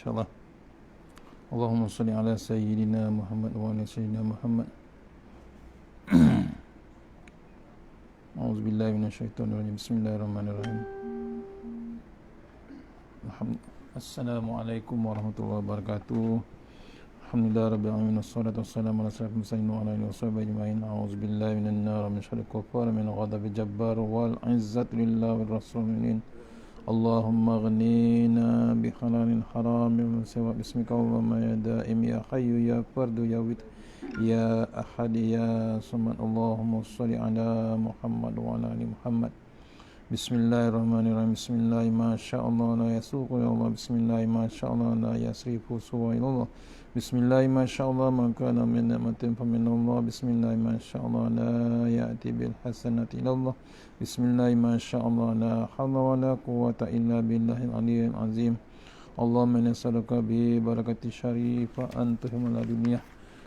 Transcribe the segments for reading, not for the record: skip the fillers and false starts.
insyaallah. Allahumma salli ala sayyidina Muhammad wa ala sayyidina Muhammad. A'udzubillahi minasyaitonir rajim. Bismillahirrahmanirrahim. Assalamualaikum warahmatullahi wabarakatuh. Alhamdulillah rabbil alamin wassalatu wassalamu ala asyrafil mursalin wa ala alihi washabihi ajma'in. A'udzubillahi minan nar min syarril kufar min ghadabil jabbar wal 'izzati lillahi war rasulin. Allahumma ghnina bi halalin haram min sawa bismika Allahumma ya daim ya hayyu ya fardu ya wid ya ahad ya samad. Allahumma shalli ala Muhammad wa ala ali Muhammad. Bismillahirrahmanirrahim. Bismillah ma sya'allah la yasuqu ya Allah. Bismillah ma sya'allah la yasrifu suwa ilallah. Bismillah ma sya'allah ma kana min ni'matin fa min Allah. Bismillah ma sya'allah la ya'ti bil hasanati ilallah. Bismillah ma sya'allah la hawla wa la quwwata illa billahil aliyyil azim. Allahumma nas'aluka bi barakati syarifa antahumul dunya.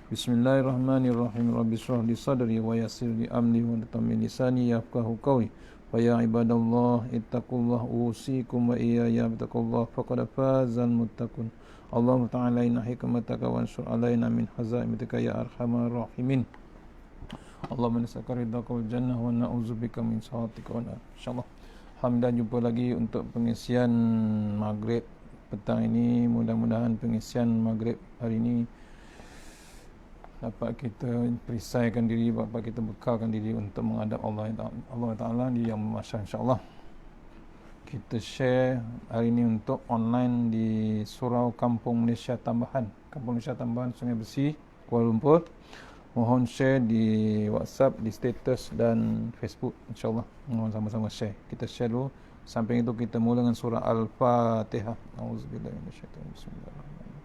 Bismillahirrahmanirrahim. Rabbi shrah li sadri wa yassir li amri wa tammi lisani yafqahu qawli. Wa ya ibadallah ittaqullah usikum wa iyaya bittaqullah faqad fazal muttaqun. Allahumma ta'ala inna hikmataka wa ansur alaina min hazaimatika ya arhamar rahimin. Allahumma nas'aluka ridhaka wal jannah wa na'udzubika min sakhatika wa nar. Insyaallah alhamdulillah jumpa lagi untuk pengisian maghrib petang ini. Mudah-mudahan pengisian maghrib hari ini dapat kita perisaikan diri, dapat kita bekalkan diri untuk menghadap Allah Ta'ala di yang mahsyar insyaAllah. Kita share hari ini untuk online di Surau Kampung Malaysia Tambahan, Kampung Malaysia Tambahan Sungai Besi, Kuala Lumpur. Mohon share di WhatsApp, di status dan Facebook insyaAllah. Mohon sama-sama share. Kita share dulu. Sampai itu kita mula dengan surah Al-Fatihah. Auzubillahi minasyaitonir rajim. Bismillahirrahmanirrahim.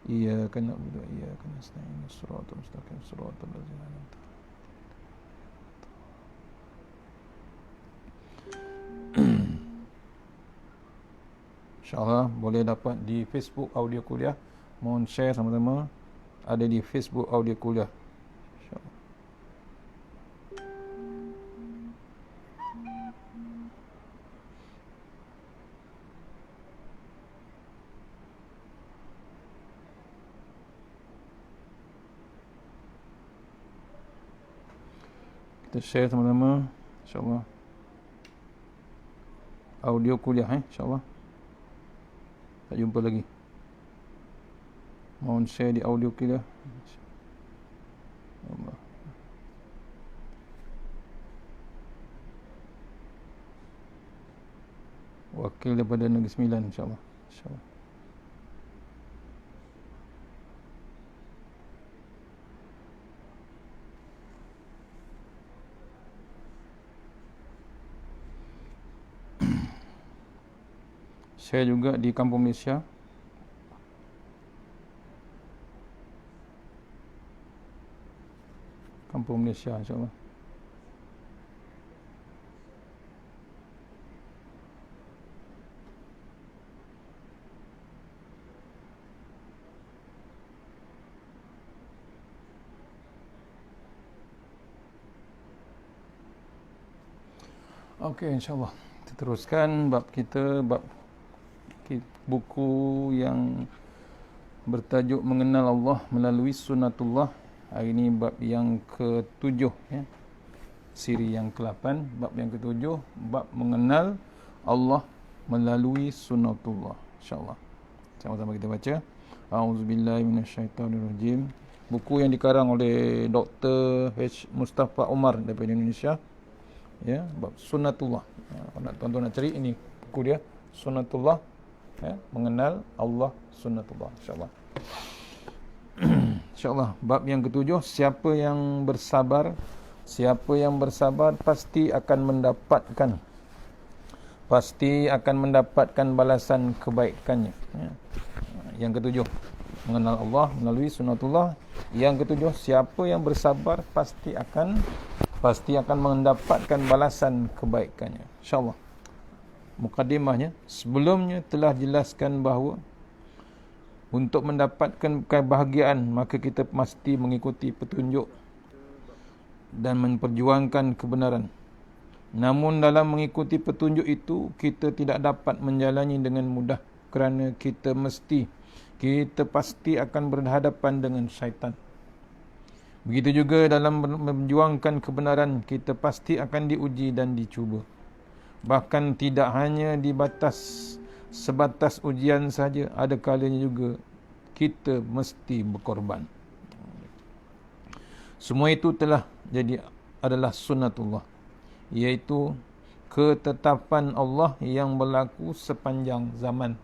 Iyyaka na'budu wa iyyaka nasta'in. Shiratal mustaqim, shiratal ladzina an'amta 'alaihim. InsyaAllah boleh dapat di Facebook Audio Kuliah. Mohon share sama-sama. Ada di Facebook Audio Kuliah. InsyaAllah. Kita share sama-sama insyaAllah. Audio Kuliah insyaAllah. Tak jumpa lagi. Mohon share di Audio Kuliah. Allah. Wakil daripada Negeri Sembilan insyaAllah. InsyaAllah. Saya juga di Kampung Malaysia. Kampung Malaysia insyaAllah. Okey, insyaAllah kita teruskan bab kita, bab buku yang bertajuk Mengenal Allah Melalui Sunnatullah. Hari ini bab yang ke-7 ya. Siri yang ke-8, bab yang ke-7, bab Mengenal Allah Melalui Sunnatullah. InsyaAllah sama-sama kita baca. A'udzubillahi minasyaitonirrajim. Buku yang dikarang oleh Dr. H. Mustafa Umar daripada Indonesia. Ya, bab Sunnatullah. Kalau tuan-tuan nak cari, ini buku dia, Sunnatullah. Ya, mengenal Allah Sunnatullah insyaAllah. InsyaAllah bab yang ke-7, siapa yang bersabar pasti akan mendapatkan balasan kebaikannya ya. Yang ke-7, mengenal Allah melalui Sunnatullah. Yang ke-7, siapa yang bersabar pasti akan mendapatkan balasan kebaikannya insyaAllah. Mukadimahnya, sebelumnya telah jelaskan bahawa untuk mendapatkan kebahagiaan maka kita mesti mengikuti petunjuk dan memperjuangkan kebenaran. Namun dalam mengikuti petunjuk itu, kita tidak dapat menjalani dengan mudah kerana kita pasti akan berhadapan dengan syaitan. Begitu juga dalam memperjuangkan kebenaran, kita pasti akan diuji dan dicuba. Bahkan tidak hanya sebatas ujian saja, ada kalanya juga kita mesti berkorban. Semua itu adalah sunnatullah, iaitu ketetapan Allah yang berlaku sepanjang zaman.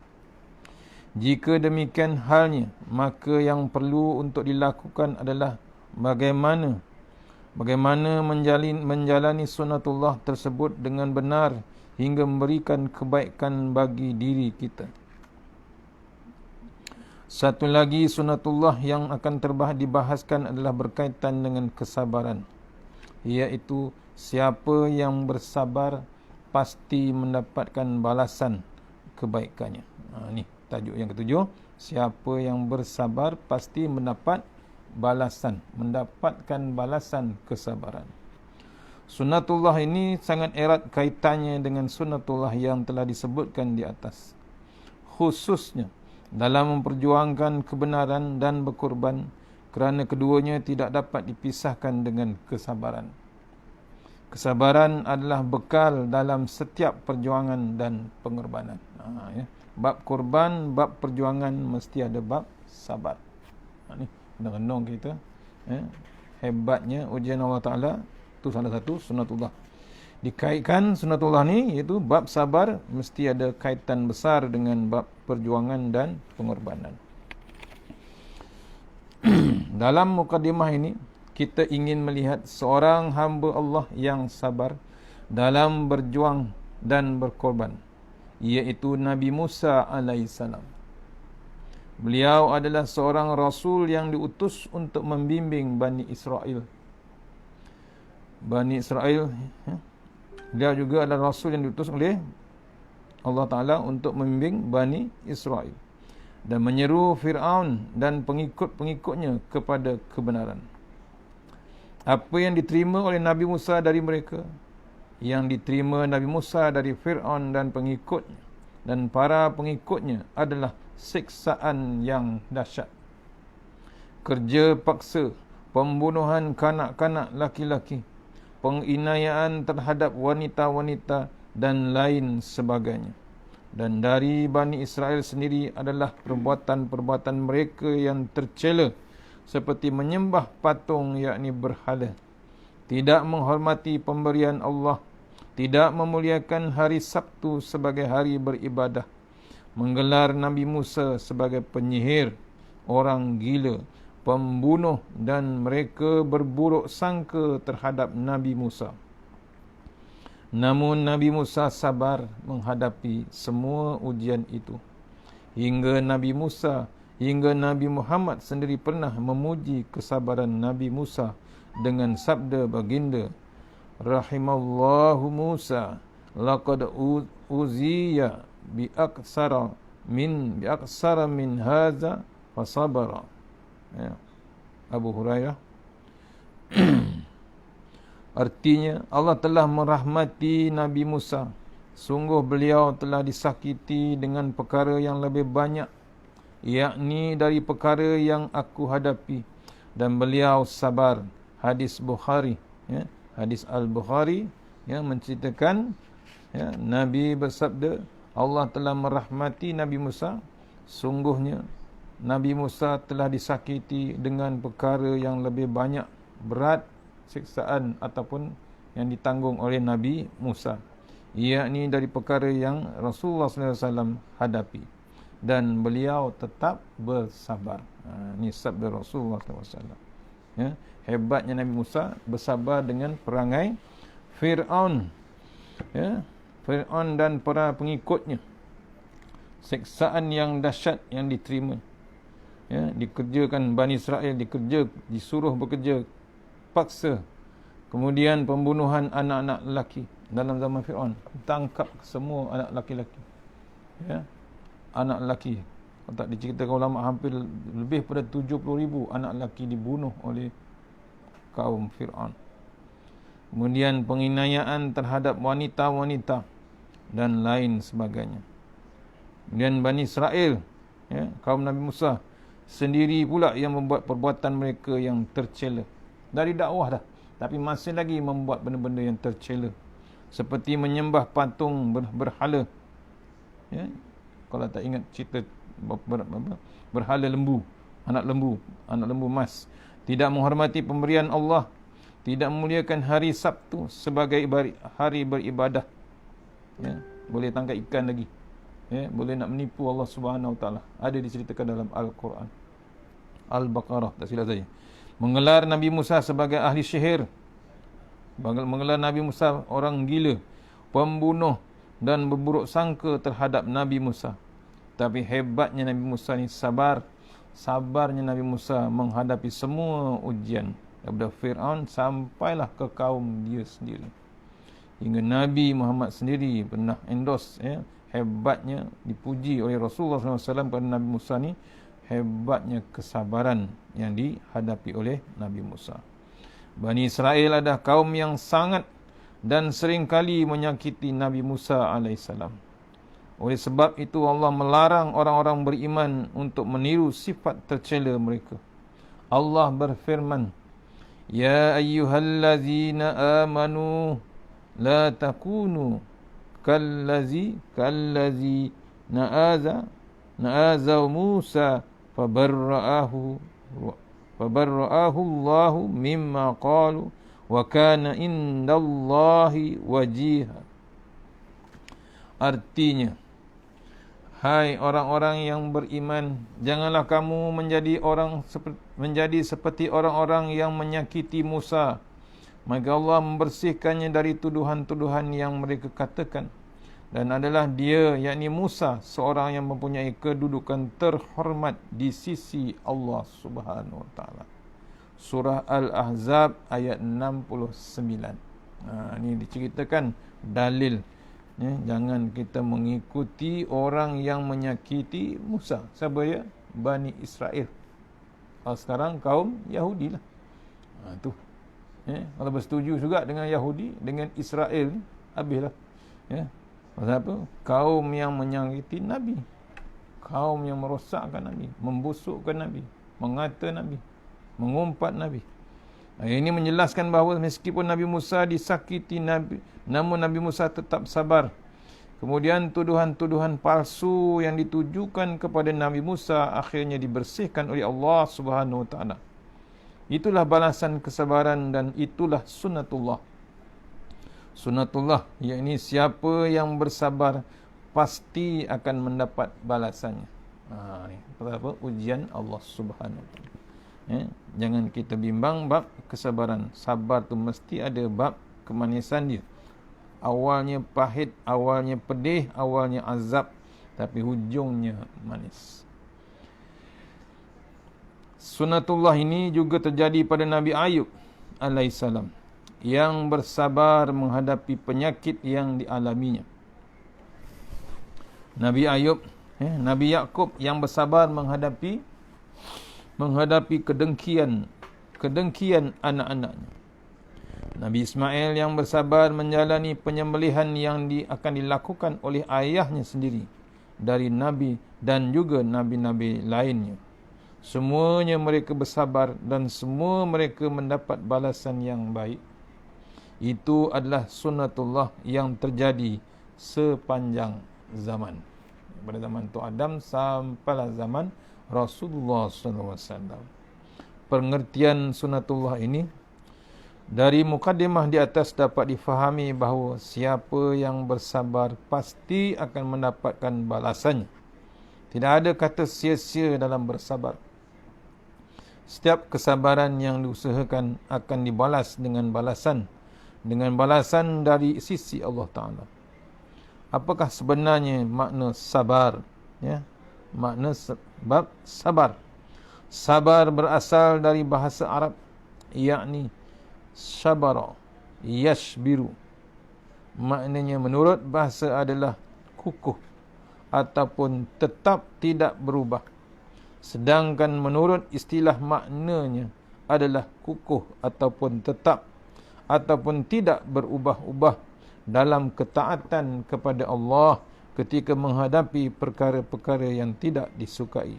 Jika demikian halnya, maka yang perlu untuk dilakukan adalah bagaimana menjalani sunnatullah tersebut dengan benar hingga memberikan kebaikan bagi diri kita. Satu lagi sunnatullah yang akan dibahaskan adalah berkaitan dengan kesabaran, iaitu siapa yang bersabar pasti mendapatkan balasan kebaikannya. Ini tajuk yang ketujuh. Siapa yang bersabar pasti mendapatkan balasan kesabaran. Sunnatullah ini sangat erat kaitannya dengan sunnatullah yang telah disebutkan di atas, khususnya dalam memperjuangkan kebenaran dan berkorban, kerana keduanya tidak dapat dipisahkan dengan kesabaran. Kesabaran adalah bekal dalam setiap perjuangan dan pengorbanan. Bab korban, bab perjuangan, mesti ada bab sabar. Ni renung kita. Hebatnya ujian Allah Ta'ala, itu salah satu sunnatullah. Dikaitkan sunnatullah ni, iaitu bab sabar, mesti ada kaitan besar dengan bab perjuangan dan pengorbanan. Dalam mukadimah ini, kita ingin melihat seorang hamba Allah yang sabar dalam berjuang dan berkorban, iaitu Nabi Musa alaihissalam. Beliau adalah seorang rasul yang diutus untuk membimbing Bani Israel. Beliau juga adalah rasul yang diutus oleh Allah Ta'ala untuk membimbing Bani Israel dan menyeru Fir'aun dan pengikut-pengikutnya kepada kebenaran. Apa yang diterima oleh Nabi Musa dari mereka, yang diterima Nabi Musa dari Fir'aun dan pengikutnya dan para pengikutnya adalah siksaan yang dahsyat, kerja paksa, pembunuhan kanak-kanak laki-laki, penginayaan terhadap wanita-wanita dan lain sebagainya. Dan dari Bani Israel sendiri adalah perbuatan-perbuatan mereka yang tercela, seperti menyembah patung, yakni berhala, tidak menghormati pemberian Allah, tidak memuliakan hari Sabtu sebagai hari beribadah, menggelar Nabi Musa sebagai penyihir, orang gila, pembunuh, dan mereka berburuk sangka terhadap Nabi Musa. Namun Nabi Musa sabar menghadapi semua ujian itu. Hingga Nabi Muhammad sendiri pernah memuji kesabaran Nabi Musa dengan sabda baginda, rahimallahu Musa laqad uziya biaksara min hadza fasabara. Abu Hurairah. Artinya, Allah telah merahmati Nabi Musa. Sungguh beliau telah disakiti dengan perkara yang lebih banyak, yakni dari perkara yang aku hadapi, dan beliau sabar. Hadis Bukhari, hadis Al-Bukhari yang menceritakan, Nabi bersabda, Allah telah merahmati Nabi Musa. Sungguhnya Nabi Musa telah disakiti dengan perkara yang lebih banyak berat siksaan ataupun yang ditanggung oleh Nabi Musa, yakni dari perkara yang Rasulullah SAW hadapi, dan beliau tetap bersabar. Ini sabda Rasulullah SAW. Hebatnya Nabi Musa bersabar dengan perangai Fir'aun, Fir'aun dan para pengikutnya. Siksaan yang dahsyat yang diterima, dikerjakan Bani Israel, disuruh bekerja paksa, kemudian pembunuhan anak-anak lelaki dalam zaman Fir'aun, tangkap semua anak lelaki-lelaki, anak lelaki. Tak diceritakan ulama, hampir lebih pada 70,000 anak lelaki dibunuh oleh kaum Fir'aun. kemudian penginayaan terhadap wanita-wanita dan lain sebagainya. Kemudian Bani Israel, ya, kaum Nabi Musa sendiri pula yang membuat perbuatan mereka yang tercela. Dari dakwah dah, tapi masih lagi membuat benda-benda yang tercela, seperti menyembah patung berhala. Ya, kalau tak ingat cerita berhala lembu, anak lembu emas, tidak menghormati pemberian Allah, tidak memuliakan hari Sabtu sebagai hari beribadah. Ya, boleh tangkap ikan lagi. Ya, boleh nak menipu Allah Subhanahu Wa Taala. Ada diceritakan dalam Al-Quran. Al-Baqarah, tak silap saya. Mengelar Nabi Musa sebagai ahli sihir. Mengelar Nabi Musa orang gila, pembunuh dan berburuk sangka terhadap Nabi Musa. Tapi hebatnya Nabi Musa ni sabarnya Nabi Musa menghadapi semua ujian daripada Fir'aun sampailah ke kaum dia sendiri. Hingga Nabi Muhammad sendiri pernah endorse, ya, hebatnya dipuji oleh Rasulullah SAW pada Nabi Musa ni, hebatnya kesabaran yang dihadapi oleh Nabi Musa. Bani Israel adalah kaum yang sangat dan seringkali menyakiti Nabi Musa alaihissalam. Oleh sebab itu Allah melarang orang-orang beriman untuk meniru sifat tercela mereka. Allah berfirman, Ya ayyuhallazina amanu la takunu kallazi na'aza Musa fabarra'ahu Allahu mimma qalu wa kana indallahi wajiha. Artinya, hai orang-orang yang beriman, janganlah kamu menjadi seperti orang-orang yang menyakiti Musa, maka Allah membersihkannya dari tuduhan-tuduhan yang mereka katakan. Dan adalah dia, yakni Musa, seorang yang mempunyai kedudukan terhormat di sisi Allah Subhanahu Wa Taala. Surah Al-Ahzab ayat 69. Ini diceritakan dalil, ya, jangan kita mengikuti orang yang menyakiti Musa. Siapa dia? Bani Israel. Sekarang kaum Yahudi lah. Tu. Kalau bersetuju juga dengan Yahudi, dengan Israel, habislah. Ya. Pasal apa? Kaum yang menyakiti Nabi, kaum yang merosakkan Nabi, membusukkan Nabi, mengata Nabi, mengumpat Nabi. Ini menjelaskan bahawa meskipun Nabi Musa disakiti Nabi, namun Nabi Musa tetap sabar. Kemudian tuduhan-tuduhan palsu yang ditujukan kepada Nabi Musa akhirnya dibersihkan oleh Allah Subhanahu Wa Taala. Itulah balasan kesabaran dan itulah sunnatullah. Sunnatullah, yakni siapa yang bersabar pasti akan mendapat balasannya. Ni apa? Ujian Allah Subhanahu Wa Taala. Jangan kita bimbang bab kesabaran. Sabar tu mesti ada bab kemanisan dia. Awalnya pahit, awalnya pedih, awalnya azab, tapi hujungnya manis. Sunnatullah ini juga terjadi pada Nabi Ayub alaihissalam, yang bersabar menghadapi penyakit yang dialaminya. Nabi Ayub, Nabi Yakub yang bersabar menghadapi kedengkian anak-anaknya. Nabi Ismail yang bersabar menjalani penyembelihan yang akan dilakukan oleh ayahnya sendiri dari nabi dan juga nabi-nabi lainnya. Semuanya mereka bersabar dan semua mereka mendapat balasan yang baik. Itu adalah sunnatullah yang terjadi sepanjang zaman. Pada zaman Tok Adam sampailah zaman Rasulullah SAW. Pengertian sunnatullah ini dari mukadimah di atas dapat difahami bahawa siapa yang bersabar pasti akan mendapatkan balasannya. Tidak ada kata sia-sia dalam bersabar. Setiap kesabaran yang diusahakan akan dibalas dengan balasan dari sisi Allah Ta'ala. Apakah sebenarnya makna sabar? Ya, makna bab sabar. Sabar berasal dari bahasa Arab, yakni sabara, yashbiru. Maknanya menurut bahasa adalah kukuh ataupun tetap tidak berubah. Sedangkan menurut istilah maknanya adalah kukuh ataupun tetap ataupun tidak berubah-ubah dalam ketaatan kepada Allah ketika menghadapi perkara-perkara yang tidak disukai.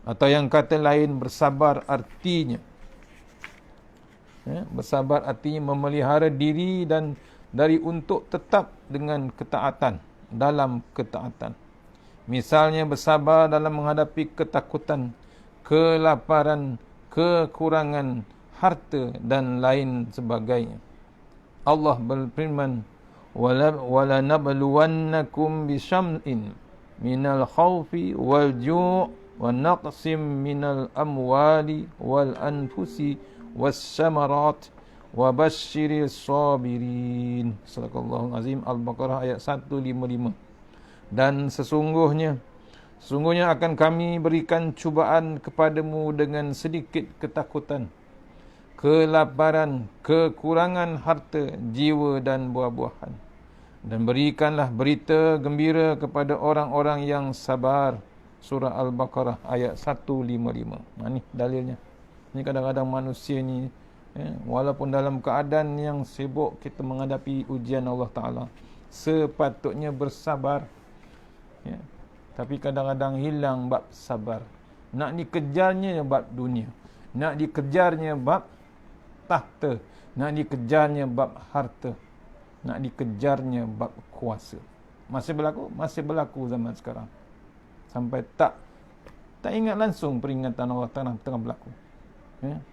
Atau yang kata lain, bersabar artinya bersabar artinya memelihara diri dan dari untuk tetap dengan ketaatan, dalam ketaatan. Misalnya bersabar dalam menghadapi ketakutan, kelaparan, kekurangan harta dan lain sebagainya. Allah berfirman, wala nabluwannakum bisyam'in minal khawfi wal ju' wa naqsim minal amwali wal anfusi was-samarat wa basyiris sabirin. Sadaqallahul azim. Al-Baqarah ayat 155. Dan sesungguhnya akan kami berikan cubaan kepadamu dengan sedikit ketakutan, kelaparan, kekurangan harta, jiwa dan buah-buahan. Dan berikanlah berita gembira kepada orang-orang yang sabar. Surah Al-Baqarah ayat 155. Ini dalilnya. Ini kadang-kadang manusia ni, walaupun dalam keadaan yang sibuk kita menghadapi ujian Allah Ta'ala, sepatutnya bersabar. Tapi kadang-kadang hilang bab sabar. Nak dikejarnya bab dunia, nak dikejarnya bab tahta, nak dikejarnya bab harta, nak dikejarnya bab kuasa. Masih berlaku zaman sekarang. Sampai tak ingat langsung peringatan Allah Ta'ala tengah berlaku.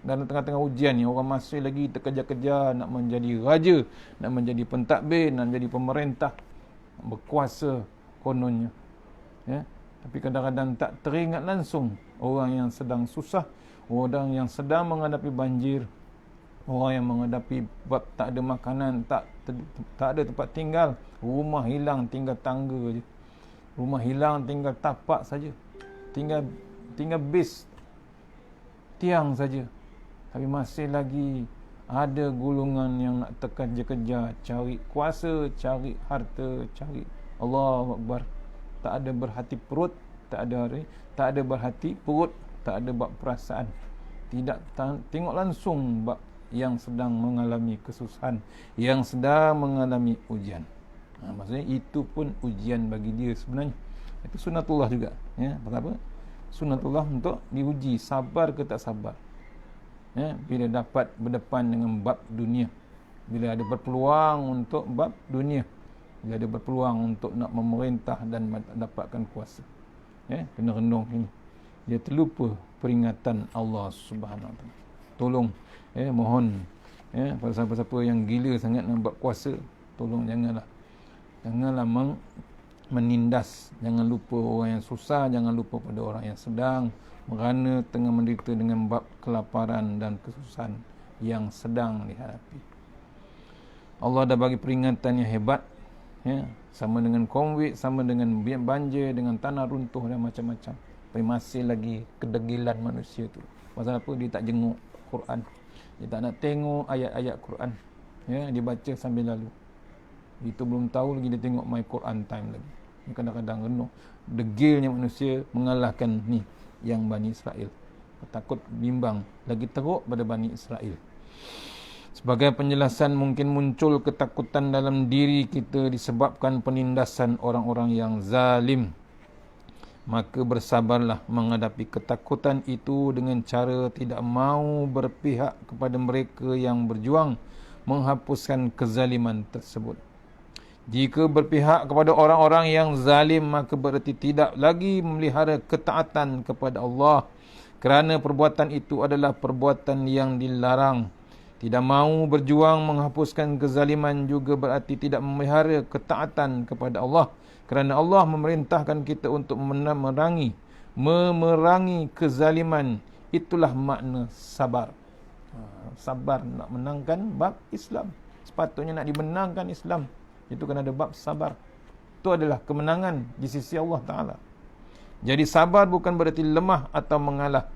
Dalam tengah-tengah ujian ni, orang masih lagi terkejar-kejar nak menjadi raja, nak menjadi pentadbir, nak menjadi pemerintah, berkuasa kononnya. Tapi kadang-kadang tak teringat langsung orang yang sedang susah, orang yang sedang menghadapi banjir, orang yang menghadapi bab tak ada makanan, tak ada tempat tinggal, rumah hilang tinggal tangga je, rumah hilang tinggal tapak saja, tinggal base tiang saja. Tapi masih lagi ada golongan yang nak terkejar-kejar, cari kuasa, cari harta, cari Allahu Akbar. Tak ada berhati perut, tak ada berhati perut, tak ada bab perasaan. Tidak tengok langsung bab yang sedang mengalami kesusahan, yang sedang mengalami ujian. Maksudnya itu pun ujian bagi dia sebenarnya. Itu sunatullah juga. Apa? Sunatullah untuk diuji, sabar ke tak sabar. Bila dapat berdepan dengan bab dunia, bila ada berpeluang untuk bab dunia, bila ada berpeluang untuk nak memerintah dan dapatkan kuasa, kena renung ini. Dia terlupa peringatan Allah Subhanahu Wa Taala. Tolong, mohon, pada siapa-siapa yang gila sangat nak buat kuasa, tolong janganlah menindas. Jangan lupa orang yang susah, jangan lupa pada orang yang sedang merana tengah menderita dengan bab kelaparan dan kesusahan yang sedang dihadapi. Allah dah bagi peringatan yang hebat, sama dengan COVID, sama dengan banjir, dengan tanah runtuh dan macam-macam. Tapi masih lagi kedegilan manusia tu. Pasal apa? Dia tak jenguk Quran, dia tak nak tengok ayat-ayat Quran, dia baca sambil lalu. Itu belum tahu lagi dia tengok My Quran Time lagi. Kadang-kadang renung, degilnya manusia mengalahkan ni yang Bani Israel. Takut bimbang lagi teruk pada Bani Israel. Sebagai penjelasan, mungkin muncul ketakutan dalam diri kita disebabkan penindasan orang-orang yang zalim. Maka bersabarlah menghadapi ketakutan itu dengan cara tidak mau berpihak kepada mereka yang berjuang menghapuskan kezaliman tersebut. Jika berpihak kepada orang-orang yang zalim, maka berarti tidak lagi memelihara ketaatan kepada Allah, kerana perbuatan itu adalah perbuatan yang dilarang. Tidak mahu berjuang menghapuskan kezaliman juga berarti tidak memelihara ketaatan kepada Allah, kerana Allah memerintahkan kita untuk memerangi kezaliman. Itulah makna sabar. Sabar nak menangkan bab Islam. Sepatutnya nak dimenangkan Islam, itu kan ada bab sabar. Itu adalah kemenangan di sisi Allah Ta'ala. Jadi sabar bukan berarti lemah atau mengalah,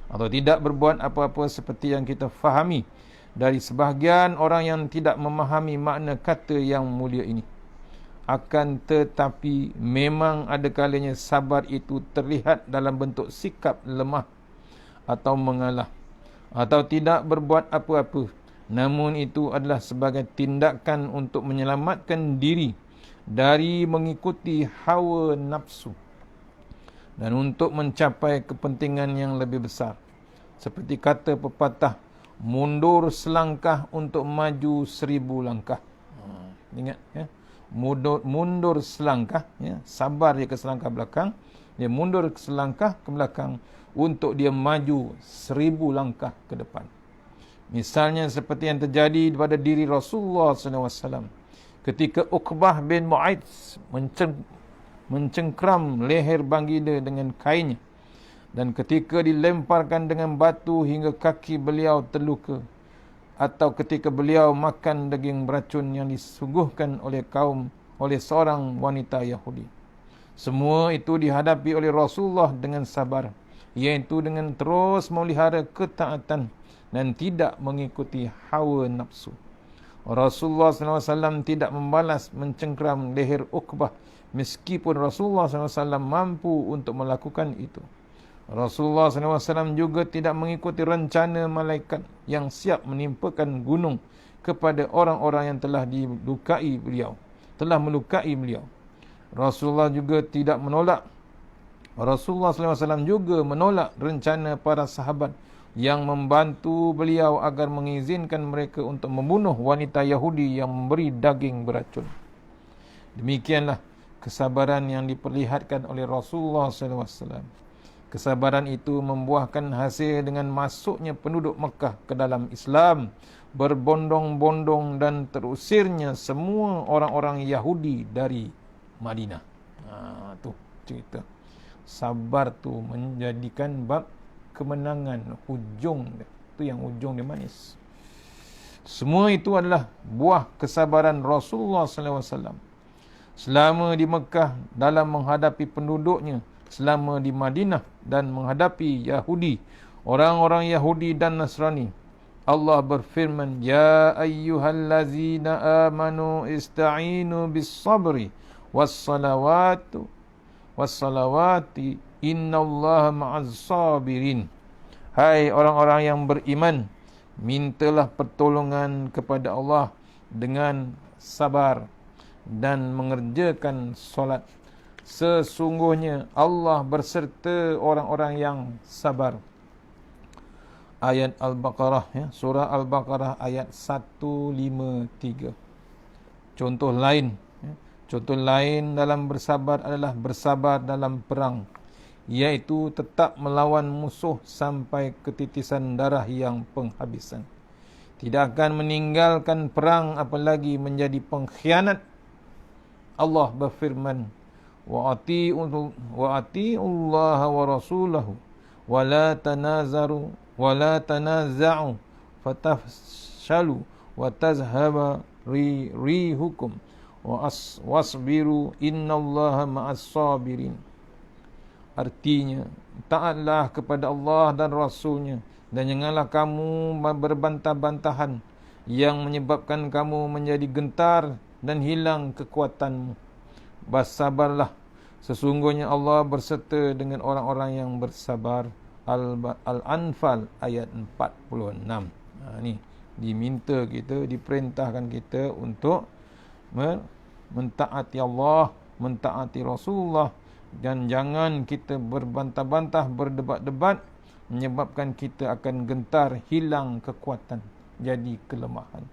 atau tidak berbuat apa-apa seperti yang kita fahami dari sebahagian orang yang tidak memahami makna kata yang mulia ini. Akan tetapi memang ada kalanya sabar itu terlihat dalam bentuk sikap lemah atau mengalah, atau tidak berbuat apa-apa, namun itu adalah sebagai tindakan untuk menyelamatkan diri dari mengikuti hawa nafsu dan untuk mencapai kepentingan yang lebih besar. Seperti kata pepatah, mundur selangkah untuk maju 1000 langkah. Ingat ya, mundur selangkah ya, sabar dia ke selangkah belakang, dia mundur ke selangkah ke belakang untuk dia maju 1000 langkah ke depan. Misalnya seperti yang terjadi pada diri Rasulullah SAW ketika Uqbah bin Mu'ayth mencengkram leher baginda dengan kainnya, dan ketika dilemparkan dengan batu hingga kaki beliau terluka, atau ketika beliau makan daging beracun yang disuguhkan oleh seorang wanita Yahudi. Semua itu dihadapi oleh Rasulullah dengan sabar, iaitu dengan terus memelihara ketaatan dan tidak mengikuti hawa nafsu. Rasulullah SAW tidak membalas mencengkram leher Uqbah meskipun Rasulullah SAW mampu untuk melakukan itu. Rasulullah SAW juga tidak mengikuti rencana malaikat yang siap menimpakan gunung kepada orang-orang yang telah melukai beliau. Rasulullah SAW juga menolak rencana para sahabat yang membantu beliau agar mengizinkan mereka untuk membunuh wanita Yahudi yang memberi daging beracun. Demikianlah kesabaran yang diperlihatkan oleh Rasulullah SAW. Kesabaran itu membuahkan hasil dengan masuknya penduduk Mekah ke dalam Islam, berbondong-bondong dan terusirnya semua orang-orang Yahudi dari Madinah. Tu cerita. Sabar tu menjadikan bab kemenangan, hujung dia. Tu yang hujung dia manis. Semua itu adalah buah kesabaran Rasulullah SAW. Selama di Mekah dalam menghadapi penduduknya, selama di Madinah dan menghadapi Yahudi, orang-orang Yahudi dan Nasrani. Allah berfirman, Ya ayyuhallazina amanu ista'inu bis sabri wassalawati innallaha ma'az sabirin. Hai orang-orang yang beriman, mintalah pertolongan kepada Allah dengan sabar dan mengerjakan solat. Sesungguhnya Allah berserta orang-orang yang sabar. Ayat Al-Baqarah ya, surah Al-Baqarah ayat 153. Contoh lain dalam bersabar adalah bersabar dalam perang, iaitu tetap melawan musuh sampai ketitisan darah yang penghabisan. Tidak akan meninggalkan perang apalagi menjadi pengkhianat. Allah berfirman, wa ati'ullaha wa rasulahu wa la tanaza'u fatafshalu wa tazhaba rihukum wasbiru innallaha ma'as sabirin. Artinya, taatlah kepada Allah dan Rasulnya dan janganlah kamu berbantah-bantahan yang menyebabkan kamu menjadi gentar dan hilang kekuatanmu. Bersabarlah, sesungguhnya Allah berserta dengan orang-orang yang bersabar. Al-Anfal ayat 46. Ni diminta kita, diperintahkan kita untuk mentaati Allah, mentaati Rasulullah, dan jangan kita berbantah-bantah, berdebat-debat menyebabkan kita akan gentar, hilang kekuatan, jadi kelemahan.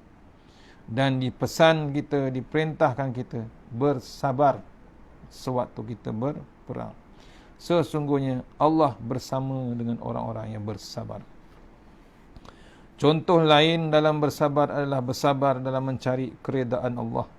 Dan dipesan kita, diperintahkan kita bersabar sewaktu kita berperang. Sesungguhnya Allah bersama dengan orang-orang yang bersabar. Contoh lain dalam bersabar adalah bersabar dalam mencari keredaan Allah.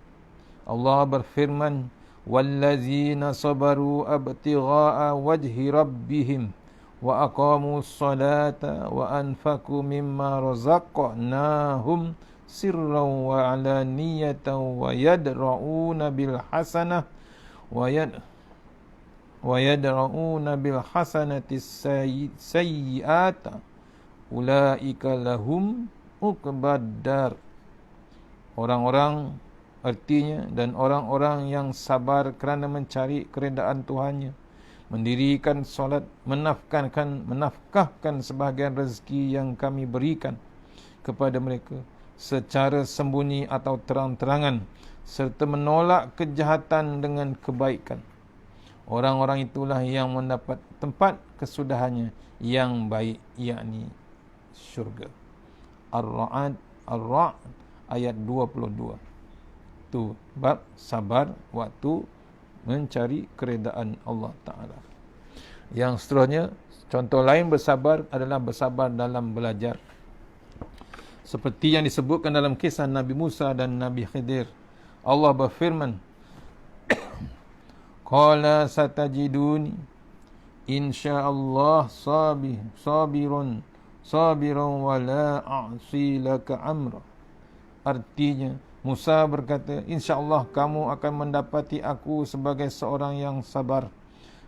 Allah berfirman, wallazina sabaru abtigha'a wajhi rabbihim wa aqamus salata wa anfaqu mimma razaqnahum sirran wa alaniyatan wa yadra'una bil hasanah wa yadra'una bil hasanati sayyi'ata ulaika lahum uqbaddar. Orang-orang, artinya, dan orang-orang yang sabar kerana mencari keredaan Tuhannya, mendirikan solat, menafkahkan sebahagian rezeki yang kami berikan kepada mereka, secara sembunyi atau terang-terangan, serta menolak kejahatan dengan kebaikan. Orang-orang itulah yang mendapat tempat kesudahannya yang baik, yakni syurga. Ar-Ra'd ayat 22. Tu bab sabar waktu mencari keredaan Allah Ta'ala. Yang seterusnya, contoh lain bersabar adalah bersabar dalam belajar. Seperti yang disebutkan dalam kisah Nabi Musa dan Nabi Khidir. Allah berfirman, Qala satajiduni insyaallah sabiran wa la a'si laka amra. Artinya, Musa berkata, insya-Allah kamu akan mendapati aku sebagai seorang yang sabar,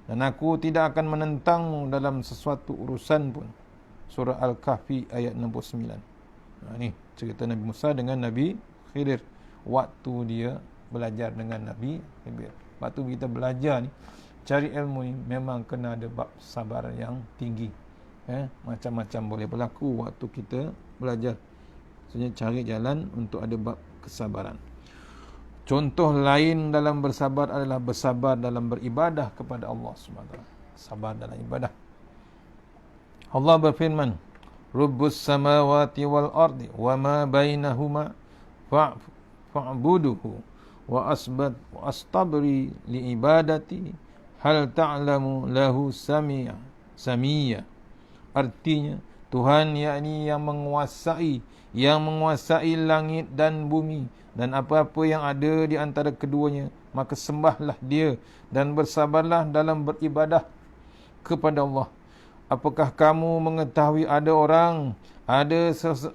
dan aku tidak akan menentangmu dalam sesuatu urusan pun. Surah Al-Kahfi ayat 69. Ini cerita Nabi Musa dengan Nabi Khidir waktu dia belajar dengan Nabi Khidir. Waktu kita belajar ni, cari ilmu ni memang kena ada bab sabar yang tinggi. Macam-macam boleh berlaku waktu kita belajar. Sebenarnya cari jalan untuk ada bab kesabaran. Contoh lain dalam bersabar adalah bersabar dalam beribadah kepada Allah SWT. Sabar dalam ibadah. Allah berfirman, Rabbus samawati wal ardi wa ma bainahuma fa'buduhu wa astabri li ibadati hal ta'lamu lahu samiyya. Artinya, Tuhan yakni yang menguasai langit dan bumi dan apa-apa yang ada di antara keduanya, maka sembahlah dia dan bersabarlah dalam beribadah kepada Allah. Apakah kamu mengetahui ada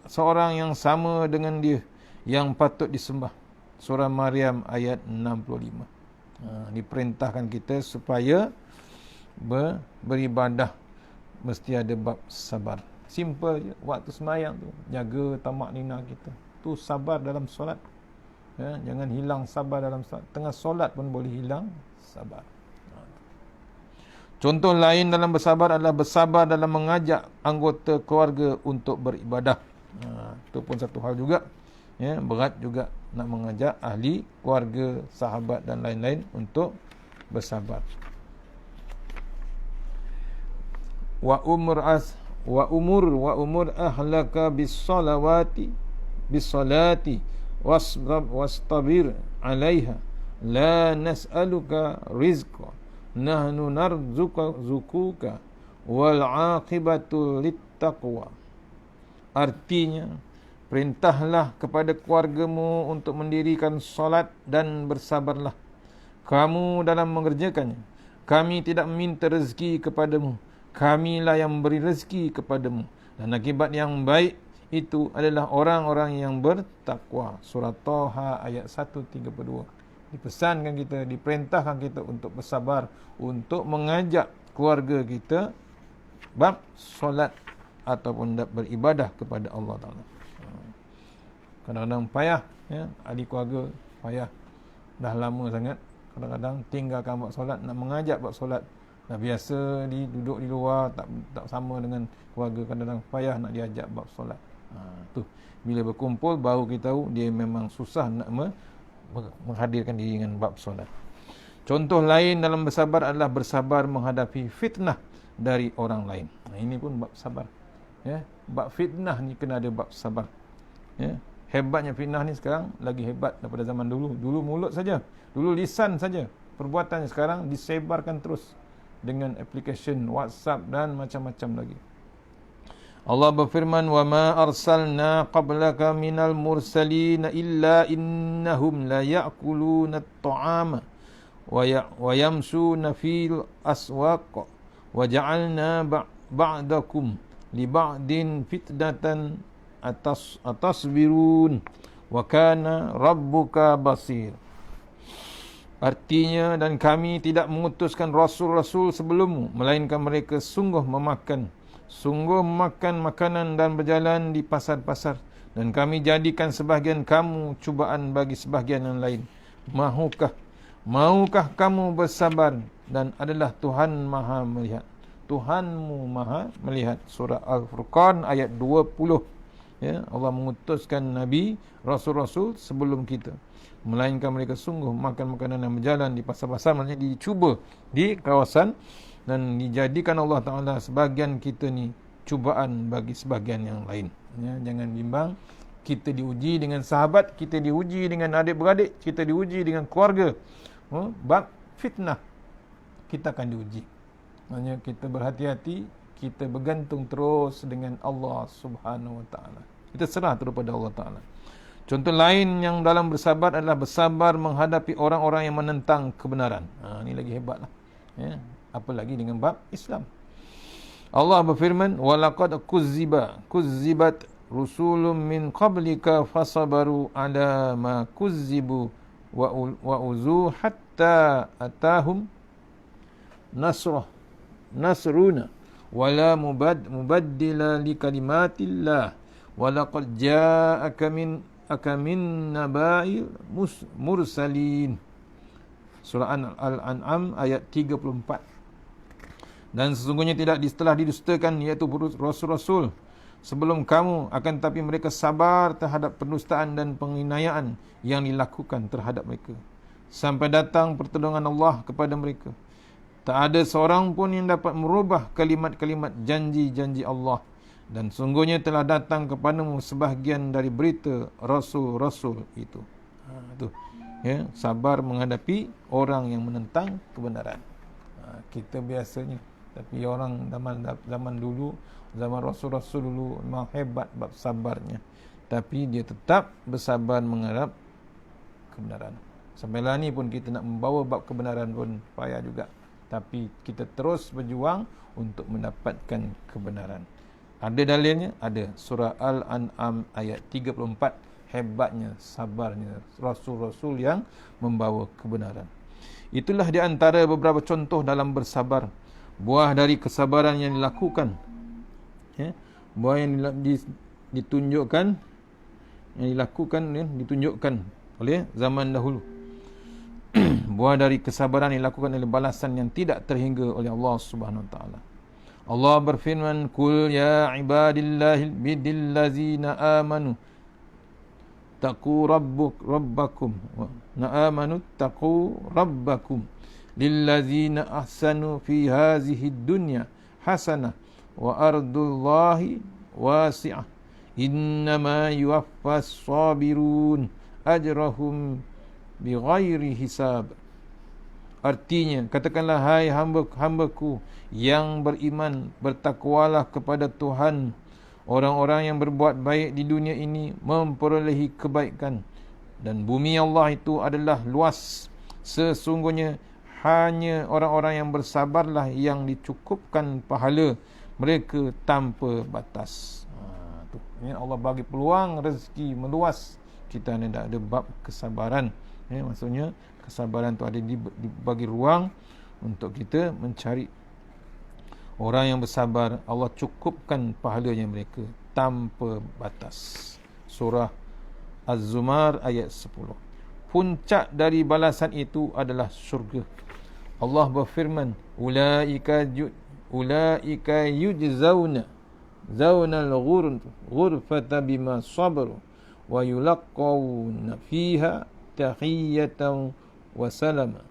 seorang yang sama dengan dia yang patut disembah? Surah Maryam ayat 65. Diperintahkan kita supaya beribadah mesti ada bab sabar. Simple je, waktu semayang tu jaga tamak nina kita. Tu sabar dalam solat. Jangan hilang sabar dalam solat. Tengah solat pun boleh hilang sabar. Contoh lain dalam bersabar adalah bersabar dalam mengajak anggota keluarga untuk beribadah. Itu pun satu hal juga. Berat juga nak mengajak ahli, keluarga, sahabat dan lain-lain untuk bersabar. Wa umur ahlaka bis-salati wastabir 'alaiha la nas'aluka rizqa nahnu narzuquka wal 'aqibatu littaqwa. Artinya, perintahlah kepada keluargamu untuk mendirikan solat dan bersabarlah kamu dalam mengerjakannya. Kami tidak meminta rezeki kepadamu, kamilah yang memberi rezeki kepadamu, dan akibat yang baik itu adalah orang-orang yang bertakwa. Surah Taha ayat 132. Dipesankan kita, diperintahkan kita untuk bersabar, untuk mengajak keluarga kita bab solat ataupun beribadah kepada Allah Ta'ala. Kadang-kadang payah, ahli keluarga payah, dah lama sangat, kadang-kadang tinggalkan bab solat, nak mengajak bab solat. Dah biasa duduk di luar, tak sama dengan keluarga, kadang-kadang payah nak diajak bab solat. Tu bila berkumpul baru kita tahu dia memang susah nak menghadirkan diri dengan bab solat. Contoh lain dalam bersabar adalah bersabar menghadapi fitnah dari orang lain. Ini pun bab sabar. Bab fitnah ni kena ada bab sabar. Hebatnya fitnah ni sekarang lagi hebat daripada zaman dulu. Dulu mulut saja, dulu lisan saja. Perbuatannya sekarang disebarkan terus dengan aplikasi WhatsApp dan macam-macam lagi. Allah berfirman, wa ma arsalna qablaka minal mursalin illa innahum la ya'kuluna at-ta'ama wa yamshuna fil aswaq wa ja'alna ba'dakum li ba'din fitnatan atasbirun wa kana rabbuka basir. Artinya, dan kami tidak mengutuskan rasul-rasul sebelummu, melainkan mereka sungguh memakan makanan dan berjalan di pasar-pasar, dan kami jadikan sebahagian kamu cubaan bagi sebahagian yang lain. Maukah kamu bersabar, dan adalah Tuhan Maha melihat. Tuhanmu Maha melihat. Surah Al-Furqan ayat 20. Ya, Allah mengutuskan nabi, rasul-rasul sebelum kita, melainkan mereka sungguh makan makanan yang berjalan di pasar-pasar, maksudnya dicuba di kawasan, dan dijadikan Allah Ta'ala sebahagian kita ni cubaan bagi sebahagian yang lain. Ya, jangan bimbang. Kita diuji dengan sahabat, kita diuji dengan adik-beradik, kita diuji dengan keluarga. Bab fitnah, kita akan diuji. Maksudnya kita berhati-hati, kita bergantung terus dengan Allah Subhanahu Wa Ta'ala. Kita serah terus pada Allah Ta'ala. Contoh lain yang dalam bersabar adalah bersabar menghadapi orang-orang yang menentang kebenaran. Ini lagi hebat lah. Ya. Apalagi dengan bab Islam. Allah berfirman, walaqad kuzzibat rusulun min qablika fasabaru ala ma kuzzibu wa uzu hatta atahum nasruna wala mubaddila li kalimatillah walaqad ja'aka min nabai mursalin. Surah Al-An'am ayat 34. Dan sesungguhnya telah didustakan, iaitu rasul-rasul sebelum kamu, akan tapi mereka sabar terhadap pendustaan dan penghinayaan yang dilakukan terhadap mereka sampai datang pertolongan Allah kepada mereka. Tak ada seorang pun yang dapat merubah kalimat-kalimat janji-janji Allah, dan sungguhnya telah datang kepadamu sebahagian dari berita rasul-rasul itu. Itu ya, sabar menghadapi orang yang menentang kebenaran. Kita biasanya, tapi orang zaman dulu, zaman rasul-rasul dulu memang hebat bab sabarnya, tapi dia tetap bersabar menghadap kebenaran. Sampai lah ni pun kita nak membawa bab kebenaran pun payah juga, tapi kita terus berjuang untuk mendapatkan kebenaran. Ada dalilnya? Ada. Surah Al-An'am ayat 34. Hebatnya, sabarnya rasul-rasul yang membawa kebenaran. Itulah di antara beberapa contoh dalam bersabar, buah dari kesabaran yang dilakukan, ya, buah yang ditunjukkan, ditunjukkan oleh zaman dahulu. Buah dari kesabaran yang dilakukan oleh balasan yang tidak terhingga oleh Allah Subhanahu Wa Taala. Allah berfirman, "Qul ya ibadillahi bidillazina amanu taqu rabbakum amanu taqu rabbakum lillazina ahsanu fi hazihi dunya hasanah wa ardullahi wasi'ah innama yuwaffas sabirun ajrahum bighairi hisab." Artinya, katakanlah, hai hamba-hambaku yang beriman, bertakwalah kepada Tuhan. Orang-orang yang berbuat baik di dunia ini memperolehi kebaikan, dan bumi Allah itu adalah luas. Sesungguhnya hanya orang-orang yang bersabarlah yang dicukupkan pahala mereka tanpa batas. Ini Allah bagi peluang rezeki meluas. Kita ni tak ada bab kesabaran. Maksudnya kesabaran tu ada dibagi ruang untuk kita mencari. Orang yang bersabar, Allah cukupkan pahalanya mereka tanpa batas. Surah Az-Zumar ayat 10. Puncak dari balasan itu adalah syurga. Allah berfirman, ulaika yujzauna zaunal ghurfata bima sabaru wa yulaqawna fiha tahiyatan wa salama.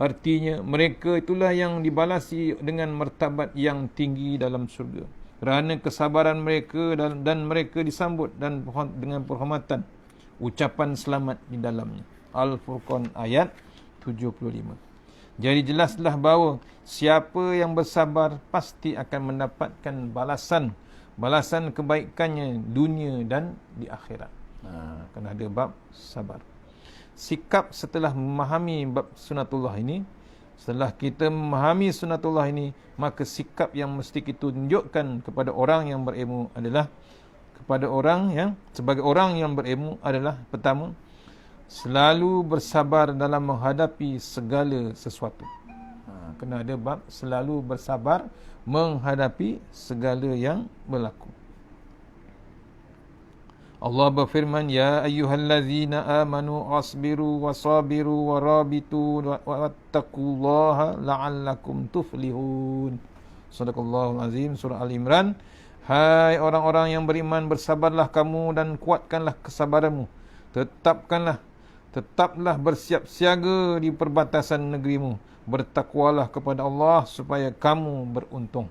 Artinya, mereka itulah yang dibalasi dengan martabat yang tinggi dalam syurga kerana kesabaran mereka, dan mereka disambut dan dengan penghormatan, ucapan selamat di dalamnya. Al-Furqan ayat 75. Jadi jelaslah bahawa siapa yang bersabar pasti akan mendapatkan balasan kebaikannya dunia dan di akhirat. Kena ada bab sabar. Sikap setelah memahami bab sunatullah ini, setelah kita memahami sunatullah ini, maka sikap yang mesti kita tunjukkan kepada orang yang berilmu adalah, sebagai orang yang berilmu adalah, pertama, selalu bersabar dalam menghadapi segala sesuatu. Kena ada bab selalu bersabar menghadapi segala yang berlaku. Allah berfirman, ya ayyuhallazina amanu asbiru wasabiru warabitu wattaqullaha la'allakum tuflihun. Sadaqallahul azim. Surah Al-Imran Hai orang-orang yang beriman, bersabarlah kamu dan kuatkanlah kesabaranmu. Tetaplah bersiap siaga di perbatasan negerimu. Bertakwalah kepada Allah supaya kamu beruntung.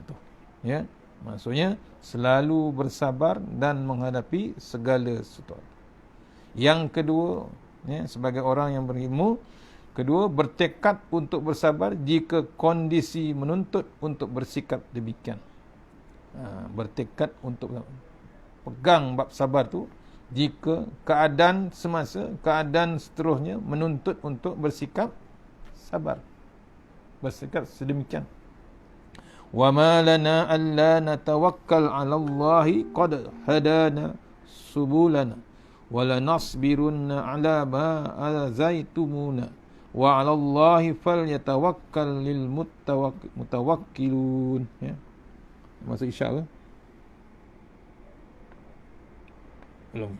Tu. Ya, maksudnya selalu bersabar dan menghadapi segala sesuatu. Yang kedua, ya, sebagai orang yang berilmu, kedua, bertekad untuk bersabar jika kondisi menuntut untuk bersikap demikian. Bertekad untuk pegang bab sabar tu jika keadaan semasa, keadaan seterusnya menuntut untuk bersikap sabar, bersikap sedemikian. Wa ma lana alla natawakkal 'ala Allahi qad hadana subulana wa lanasbirunna 'ala ma azaitumuna wa 'ala Allahi falyatawakkalul mutawakkilun. Ya. Masuk isyak ke? Belum.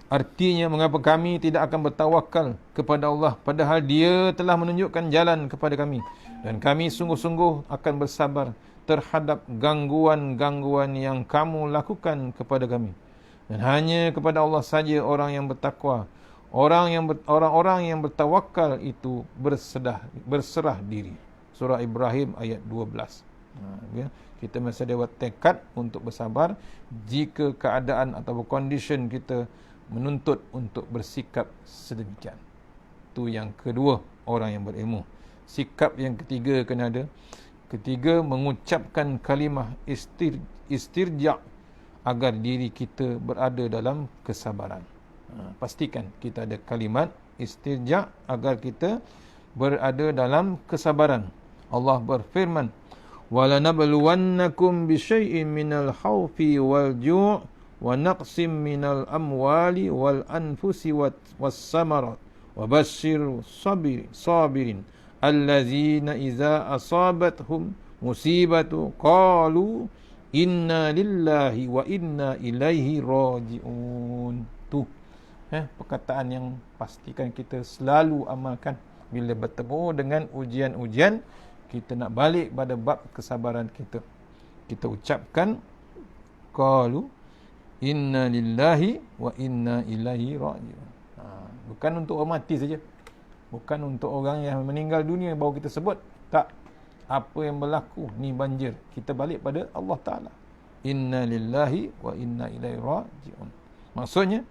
Artinya, mengapa kami tidak akan bertawakal kepada Allah padahal Dia telah menunjukkan jalan kepada kami, dan kami sungguh-sungguh akan bersabar terhadap gangguan-gangguan yang kamu lakukan kepada kami. Dan hanya kepada Allah saja orang yang bertakwa, orang-orang yang bertawakal itu berserah diri. Surah Ibrahim ayat 12. Ya, kita masih ada tekad untuk bersabar jika keadaan atau condition kita menuntut untuk bersikap sedemikian. Itu yang kedua, orang yang berilmu. Sikap yang ketiga kena ada. Ketiga, mengucapkan kalimah istirja' agar diri kita berada dalam kesabaran. Pastikan kita ada kalimat istirja' agar kita berada dalam kesabaran. Allah berfirman, وَلَنَبْلُوَنَّكُمْ بِشَيْءٍ مِّنَ الْخَوْفِ وَالْجُوعِ وَنَقْصٍ مِّنَ الْأَمْوَالِ وَالْأَنْفُسِ وَالثَّمَرَاتِ وَبَشِّرِ الصَّابِرِينَ الَّذِينَ إِذَا أَصَابَتْهُمْ مُصِيبَةٌ قَالُوا إِنَّا لِلَّهِ وَإِنَّا إِلَيْهِ رَاجِعُونَ. Tu perkataan yang pastikan kita selalu amalkan bila bertemu dengan ujian-ujian. Kita nak balik pada bab kesabaran kita. Kita ucapkan qalu inna lillahi wa inna ilaihi raji'un. Bukan untuk orang mati saja. Bukan untuk orang yang meninggal dunia baru kita sebut. Tak. Apa yang berlaku ni banjir, kita balik pada Allah Ta'ala. Inna lillahi wa inna ilaihi raji'un. Maksudnya,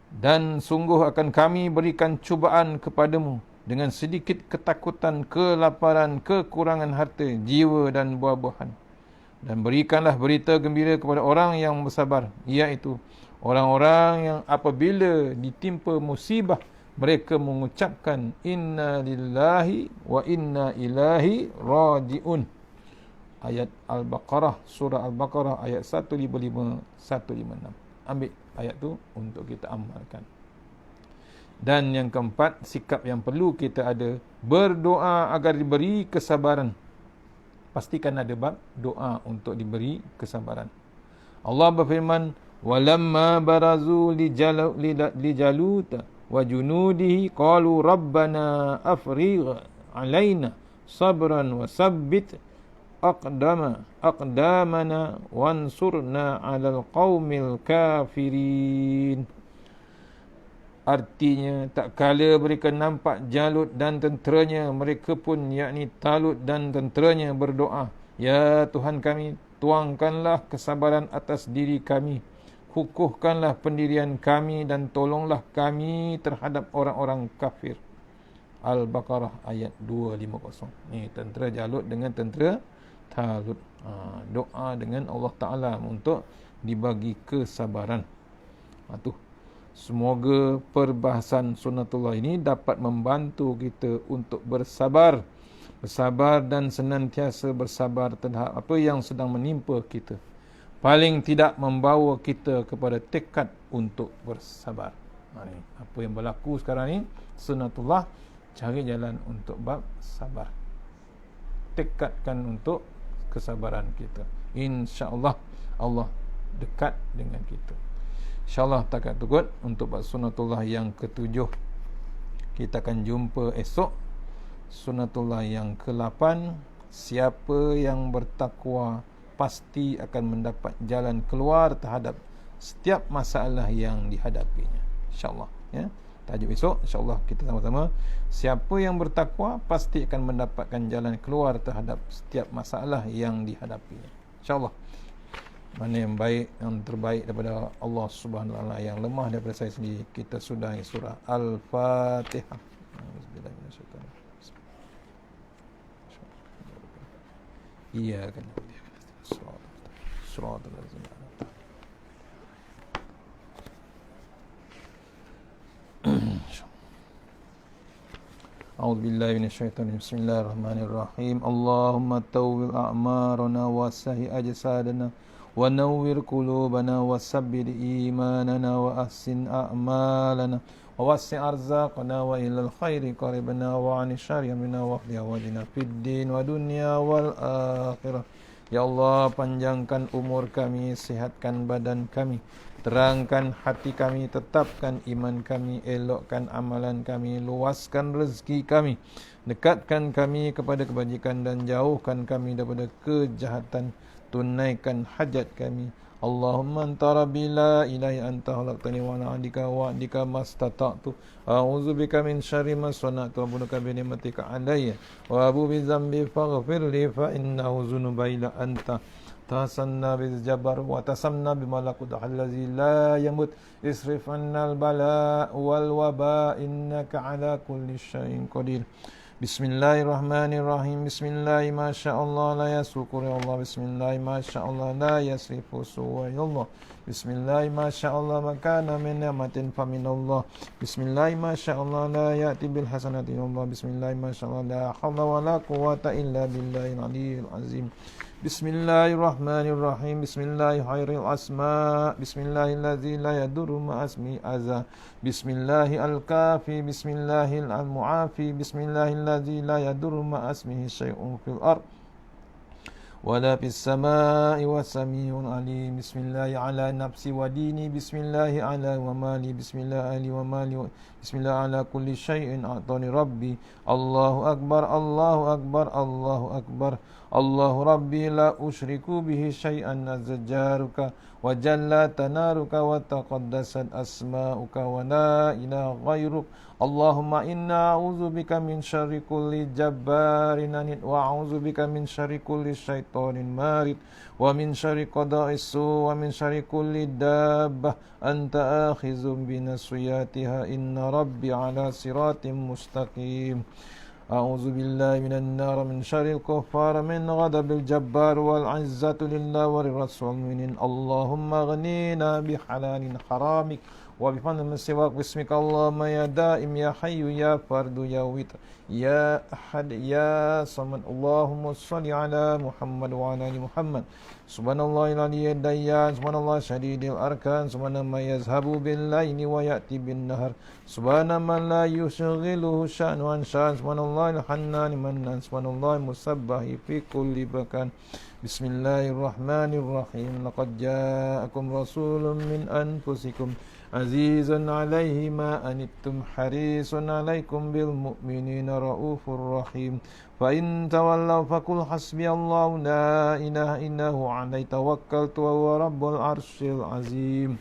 dan sungguh akan kami berikan cubaan kepadamu dengan sedikit ketakutan, kelaparan, kekurangan harta, jiwa dan buah-buahan. Dan berikanlah berita gembira kepada orang yang bersabar, iaitu orang-orang yang apabila ditimpa musibah, mereka mengucapkan inna lillahi wa inna ilaihi raji'un. Ayat Al-Baqarah, surah Al-Baqarah ayat 155, 156. Ambil ayat tu untuk kita amalkan. Dan yang keempat, sikap yang perlu kita ada, berdoa agar diberi kesabaran. Pastikan ada bab doa untuk diberi kesabaran. Allah berfirman, walamma barazu li jaluta wa junudihi qalu rabbana afrigh alaina sabran wa sabbit aqdamana wansurna 'alal qaumil kafirin. Artinya, tak kala mereka nampak Jalut dan tenteranya, mereka pun, yakni Talut dan tenteranya, berdoa, ya Tuhan kami, tuangkanlah kesabaran atas diri kami, kukuhkanlah pendirian kami dan tolonglah kami terhadap orang-orang kafir. Al-Baqarah ayat 250. Ni tentera Jalut dengan tentera Talut. Doa dengan Allah Ta'ala untuk dibagi kesabaran. Tu. Semoga perbahasan sunnatullah ini dapat membantu kita untuk bersabar dan senantiasa bersabar terhadap apa yang sedang menimpa kita. Paling tidak membawa kita kepada tekad untuk bersabar. Apa yang berlaku sekarang ni, sunnatullah, cari jalan untuk bab sabar. Tekadkan untuk kesabaran kita. InsyaAllah Allah dekat dengan kita. InsyaAllah takat tukut untuk bab sunnatullah yang ke-7. Kita akan jumpa esok. Sunnatullah yang ke-8. siapa yang bertakwa pasti akan mendapat jalan keluar terhadap setiap masalah yang dihadapinya. InsyaAllah, ya. Tajuk esok, insyaAllah kita sama-sama. Siapa yang bertakwa pasti akan mendapatkan jalan keluar terhadap setiap masalah yang dihadapinya. InsyaAllah. Mana yang baik, yang terbaik daripada Allah Subhanahu Wa Taala, yang lemah daripada saya sendiri. Kita sudahi surah Al-Fatihah. Iya kan. Surah Al-Fatihah. أعوذ بالله من الشيطان الرجيم. بسم الله الرحمن الرحيم. اللهم طول أعمارنا وسع أجسادنا ونور قلوبنا وثبت إيماننا وأحسن أعمالنا ووسع أرزاقنا وإلى الخير قربنا وعن الشر منا واهد أولنا في الدين ودنيا والآخرة. Ya Allah, panjangkan umur kami, sihatkan badan kami, terangkan hati kami, tetapkan iman kami, elokkan amalan kami, luaskan rezeki kami, dekatkan kami kepada kebajikan dan jauhkan kami daripada kejahatan, tunaikan hajat kami. Allahumma anta rabbi la ilaha anta khalaqtani wa ana 'abduka wa 'abdika mastata'tu a'udzubika min syarri ma sana'tu rabbuka bi ni'matika 'alayya wa abu bi dzambi faghfir li fa innahu dzunuba illa anta tasanna bil jabar wa tasamna bi malakut allazi la yamut isrif annal bala wal waba innaka 'ala kulli syai'in qadir. Bismillahirrahmanirrahim. Bismillahi masyaallah la yasukur ya Allah. Bismillahi masyaallah la yasrifu suwa ya Allah. Bismillahi masyaallah makana min ni'matin fa min Allah. Bismillahi masyaallah la ya'ti bil hasanati ya Allah. Bismillahi masyaallah la haula wa la quwwata illa billahil aliyyil azim. Bismillahirrahmanirrahim. Bismillahi khairil asma. Bismillahilladzi la yadurru ma asmi azza. Bismillahi al-kafi. Bismillahil al-mu'afi. Bismillahilladzi la yadurru ma asmihi syai'un fil ard wala fis samai was-sami'ul alim. Bismillahi ala nafsi wa dini. Bismillahi ala wa mali. Bismillahi wa mali. Bismillahi ala kulli syai'in a'tani rabbi. Allahu akbar, Allahu akbar, Allahu akbar. Allahu rabbi la usyriku bihi syai'an azjaruka wa jalla tanaruka wa taqaddasat asma'uka wa la ilaha ghairuk. Allahumma inna a'udzubika min syarri kulli jabbarin anid wa a'udzubika min syarri kulli syaitonin marid wa min syarri qada'is su wa min syarri kulli dabbah anta akhizum binasiyatiha inna rabbi ala siratim mustaqim. A'udzu billahi minan nar min syarril kuffar min ghadabil jabbar wal 'izzatu lillahi wa lirrasul mu'minin. Allahumma ghnina bi halalin haramik wa bi fadlin siwak. Bismika Allahumma ya daim ya hayyu ya fardu ya witr ya ahad ya samad. Allahumma shalli ala Muhammad wa ala ali Muhammad. Subhanallah al-aliyyid dayyan, subhanallah syadidil arkan, subhanallah ma yazhabu bil laili wa ya'ti bin nahar, subhanallah man la yushghiluhu sya'nu an sya'an, subhanallah al-hannan mannan, subhanallah musabbahi fi kulli bakan. Bismillahirrahmanirrahim. Laqad ja'akum rasulun min anfusikum azizun 'alaihi ma anittum harisun 'alaikum bil mu'minina raufur rahim. Fa in tawallaw faqul hasbiyallahu la ilaha illahu 'alaihi tawakkaltu wa huwa rabbul arsyil azim.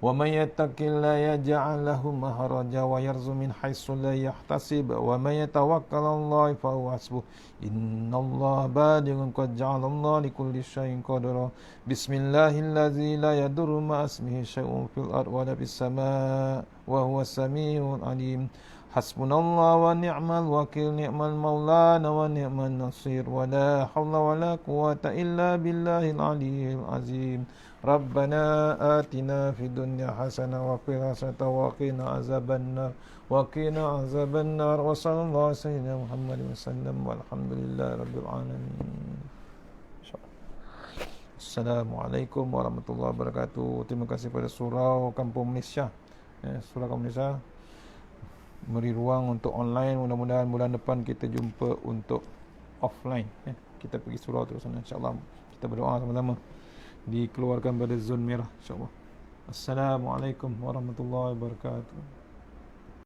Wa may yattaqillaha yaj'al lahu makhraja wa yarzuqhu min haitsu la yahtasib wa may yatawakkal 'alallahi fa huwa hasbuh. Innallaha balighun qad ja'alallahu likulli syai'in qadara. Bismillahilladzi la yadurru ma ismihi syai'un fil ardi wa la fis samaa'i wa huwas samii'ul 'aliim. Hasbunallahu wa ni'mal wakil, ni'mal maulana wa ni'man nasir, wa la hawla wa la quwwata illa billahil aliyyil azim. Rabbana atina fid dunya hasanah wa fil akhirati wa qina azabannar wa qina azabannar wa sallallahu sayyidina Muhammadin wasallam walhamdulillahi rabbil alamin. Assalamualaikum warahmatullahi wabarakatuh. Terima kasih pada Surau Kampung Malaysia. Surau Kampung Malaysia beri ruang untuk online. Mudah-mudahan bulan depan kita jumpa untuk offline. Kita pergi surau terus sana, insyaAllah. Kita berdoa sama-sama dikeluarkan pada zon merah, insyaAllah. Assalamualaikum warahmatullahi wabarakatuh.